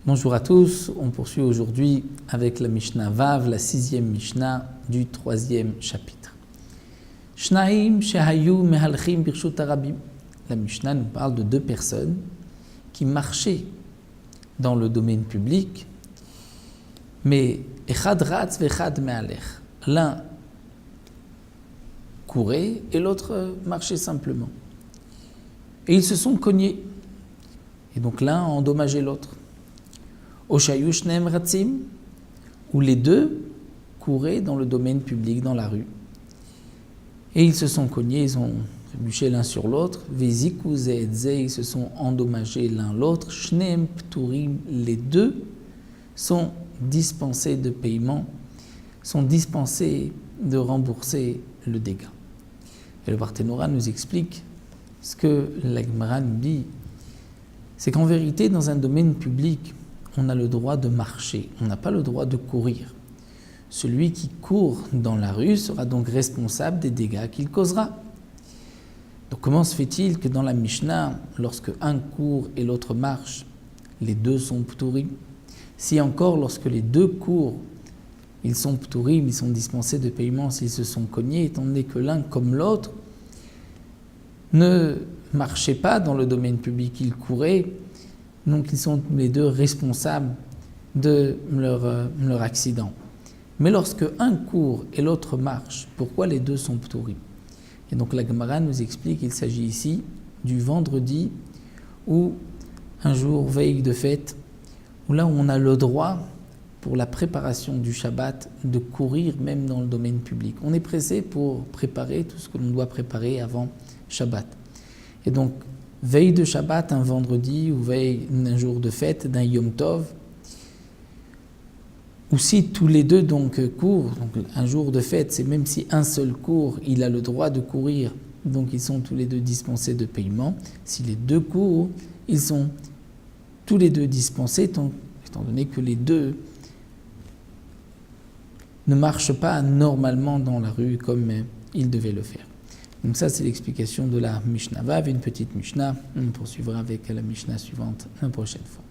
Bonjour à tous, on poursuit aujourd'hui avec la Mishnah Vav, la 6e Mishnah du 3e chapitre. Shnaim shehayu mehalchim birshut harabim. La Mishnah nous parle de deux personnes qui marchaient dans le domaine public, mais echad ratz vechad mehalech. L'un courait et l'autre marchait simplement. Et ils se sont cognés. Et donc l'un a endommagé l'autre. Oshayu shneim ratzim, où les deux couraient dans le domaine public, dans la rue. Et ils se sont cognés, ils ont trébuché l'un sur l'autre. Veziku ze et ze, ils se sont endommagés l'un l'autre. Shneim pturim, les deux sont dispensés de paiement, sont dispensés de rembourser le dégât. Et le Barthénora nous explique ce que la Gemara nous dit, c'est qu'en vérité, dans un domaine public, on a le droit de marcher, on n'a pas le droit de courir. Celui qui court dans la rue sera donc responsable des dégâts qu'il causera. Donc comment se fait-il que dans la Mishnah, lorsque un court et l'autre marche, les deux sont pturim? Si encore lorsque les deux courent, ils sont pturim, ils sont dispensés de paiement s'ils se sont cognés, étant donné que l'un comme l'autre ne marchait pas dans le domaine public, ils couraient, donc ils sont les deux responsables de leur accident. Mais lorsque un court et l'autre marche, pourquoi les deux sont pturim? Et donc la Gemara nous explique qu'il s'agit ici du vendredi ou un jour veille de fête, où là où on a le droit pour la préparation du Shabbat de courir même dans le domaine public. On est pressé pour préparer tout ce que l'on doit préparer avant Shabbat. Et donc veille de Shabbat, un vendredi ou veille d'un jour de fête, d'un Yom Tov, ou si tous les deux donc courent, donc un jour de fête, c'est même si un seul court, il a le droit de courir, donc ils sont tous les deux dispensés de paiement. Si les deux courent, ils sont tous les deux dispensés, étant donné que les deux ne marchent pas normalement dans la rue comme ils devaient le faire. Donc ça, c'est l'explication de la Mishnah Vav, une petite Mishnah. On poursuivra avec la Mishnah suivante la prochaine fois.